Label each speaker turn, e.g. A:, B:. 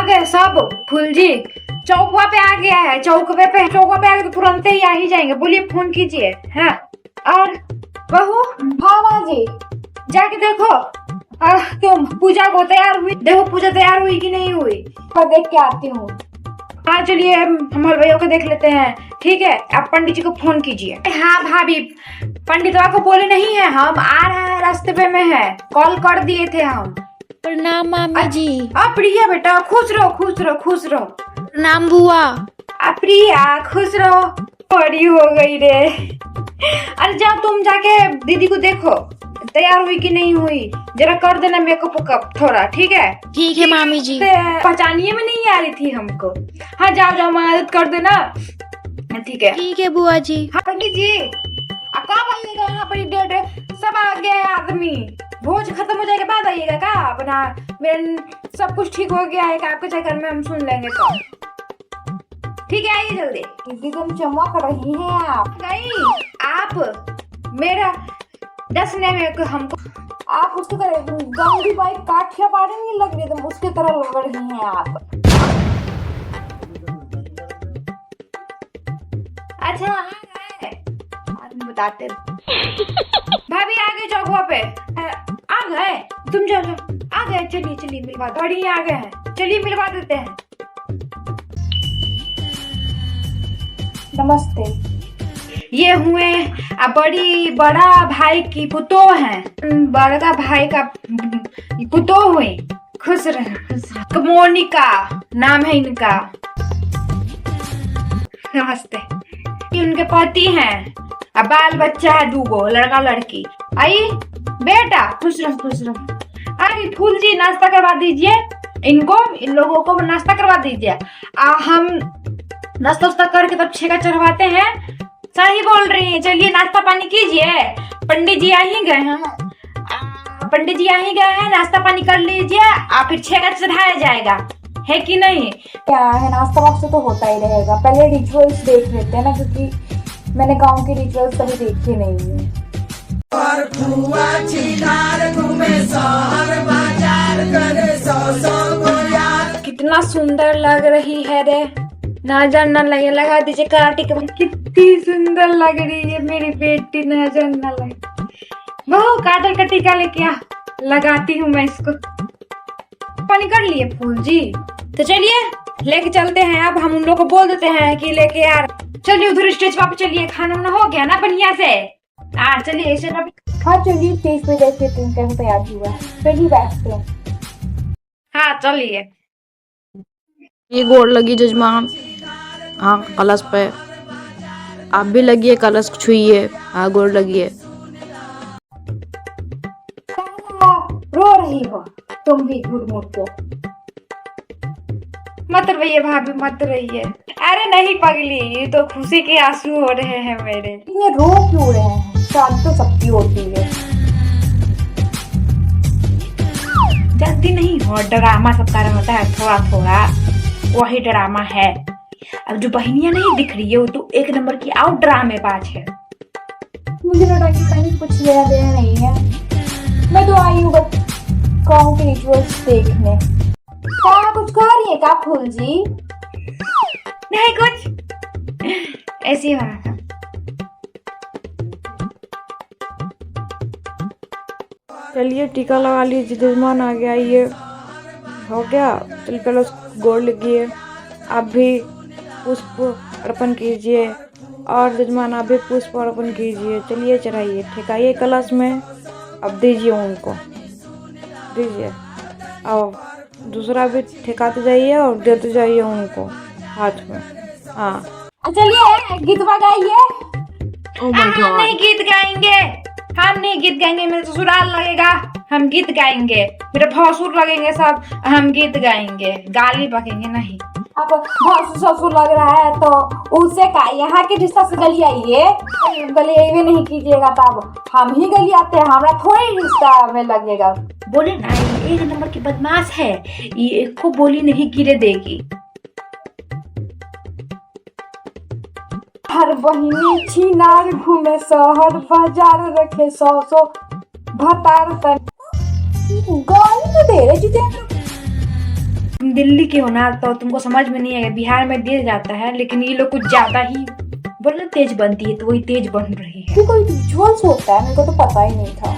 A: गए सब फूलजी। चौकवा पे आ गया है, चौकवे पे आ गए तो तुरंत ही आ ही जाएंगे। बोलिए फोन कीजिए। हाँ और बहू। हाँ माँ जी, जाके देखो तुम पूजा को तैयार हुई, देखो पूजा तैयार हुई कि नहीं हुई, मैं देख के आती हूँ। हाँ चलिए हमारे भैया को देख लेते हैं। ठीक है, आप पंडित जी को फोन कीजिए। हाँ भाभी, पंडित को बोले नहीं है, हम आ रहे हैं, रास्ते पे में है, कॉल कर दिए थे हम।
B: प्रणाम मामी जी।
A: प्रिया बेटा, खुश रहो खुश रहो खुश रहो।
B: प्रणाम बुआ।
A: प्रिया खुश रहो। बड़ी हो गई रे। अरे जाओ तुम जाके दीदी को देखो तैयार हुई कि नहीं हुई, जरा कर देना मेकअप वेकअप थोड़ा। ठीक है।
B: ठीक है मामी जी।
A: पहचानिए में नहीं आ रही थी हमको। हाँ जाओ जाओ मदद कर देना। ठीक है।
B: ठीक है बुआ जी।
A: हाँ पंडित जी कब आइएगा यहाँ पर? डेट सब आ गए आदमी, भोज खत्म हो जाए के बाद आइएगा का? अपना मेरे सब कुछ ठीक हो गया है, आपके चक्कर में हम सुन लेंगे तो। ठीक है आइए जल्दी। एकदम चमक रही हैं आप। नहीं आप मेरा दसने में हमको आप उसकी तरह गांधी बाई काठिया पाड़े नहीं लग रही, तुम उसकी तरह लग रही हैं आप। अच्छा बताते भाभी आ गए चौकवा पे, आ गए तुम जाओ आ गए। चलिए चलिए मिलवा, गाड़ी आ गए हैं, चलिए मिलवा देते हैं। नमस्ते, ये हुए बड़ा भाई की पुतोह हैं, बड़ा भाई का पुतोह हुई। खुश रहे। मोनिका नाम है इनका। नमस्ते। ये उनके पति हैं, अब बाल बच्चा है 2 लड़का लड़की। आई बेटा खुश रहो खुश रहो। आई फूल जी नाश्ता करवा दीजिए इनको, इन लोगों को नाश्ता करवा दीजिए। हम नाश्ता वास्ता करके तब छेका चढ़वाते हैं। सही बोल रही है, चलिए नाश्ता पानी कीजिए। पंडित जी आ ही गए हैं, पंडित जी आ ही गए हैं, नाश्ता पानी कर लीजिए, फिर छेका चढ़ाया जाएगा, है कि नहीं? क्या है, नाश्ता वास्ता तो होता ही रहेगा। पहले रिचुअल्स देख लेते हैं ना, क्योंकि मैंने गांव के रिचुअल्स कभी देखे नहीं है। कितना सुंदर लग रही है रे, नजर न लगे। लगा दीजिए कराटे के। कितनी सुंदर लग रही है मेरी बेटी, नजर न लगे। बहू काजल का टीका लेके आ, लगाती हूँ मैं इसको। पानी कर लिए फूल जी, तो चलिए लेके चलते हैं। अब हम उन लोग को बोल देते हैं कि लेके यार चलिए उधर स्टेज पर चलिए, खाना वाना हो गया ना बढ़िया से। चलिए ऐसे। हाँ चलिए स्टेज पे देख लेते हैं कैसे तैयार हुआ है, चलिए बैठते हैं। हाँ चलिए।
B: ये गोड़ लगी जजमान। हाँ कलश पे आप भी लगिए, कलश छुइए। हाँ गोड़ लगिए।
A: रो रही हो तुम भी घूर मुड़ के? मत रहिए भाभी मत रहिए। अरे नहीं पगली, ये तो खुशी के आंसू हो रहे हैं मेरे। ये रो क्यों रहे हैं? शादी तो सबकी होती है। जल्दी नहीं हो, ड्रामा सबका होता है थोड़ा थोड़ा, वही ड्रामा है। अब जो बहनियां नहीं दिख रही है वो तो 1 नंबर की आउट ड्रामेबाज है। मुझे लड़ाई का कुछ लेना देना नहीं है, मैं तो आई हूँ बस गाँव के रिचुअल्स देखने। क्या कुछ कह रही है क्या फूल जी? नहीं कुछ, ऐसे ही हो रहा था।
B: चलिए टीका लगा लीजिए, जजमान आ गया। ये हो गया, चलिए पहले गोड़ लगिए। आप भी पुष्प अर्पण कीजिए, और जजमान आप भी पुष्प अर्पण कीजिए। चलिए चढ़ाइए, ठेकाइए कलश में, अब दीजिए उनको, दीजिए। और दूसरा भी ठेकाते जाइए और देते जाइए उनको हाथ में। हाँ
A: चलिए गीत गाइए।
B: हम
A: नहीं गीत गाएंगे, हम नहीं गीत गाएंगे, मेरा ससुराल लगेगा, हम गीत गाएंगे। मेरे भसुर लगेंगे सब, हम गीत गाएंगे, गाली बकेंगे नहीं। अब भसुर ससुर लग रहा है तो उससे का, यहाँ के रिश्ता से गली आइए, गली नहीं कीजिएगा तब हम ही गली आते हैं, हमारा थोड़ी रिश्ता में लगेगा। बोले ना ये 1 नंबर की बदमाश है, ये एक को बोली नहीं गिरे देगी। हर बहिनी छिनार घूमे शहर बाजार, रखे 100 भतार गाली तो दे रहे जितेंद्र। तुम दिल्ली के हो ना, तो तुमको समझ में नहीं आएगा। बिहार में दिया जाता है, लेकिन ये लोग कुछ ज्यादा ही बोलना तेज बनती है, तो वही तेज बन रही है।
B: कोई रिचुअल्स होता है, मेरे को तो पता ही नहीं था।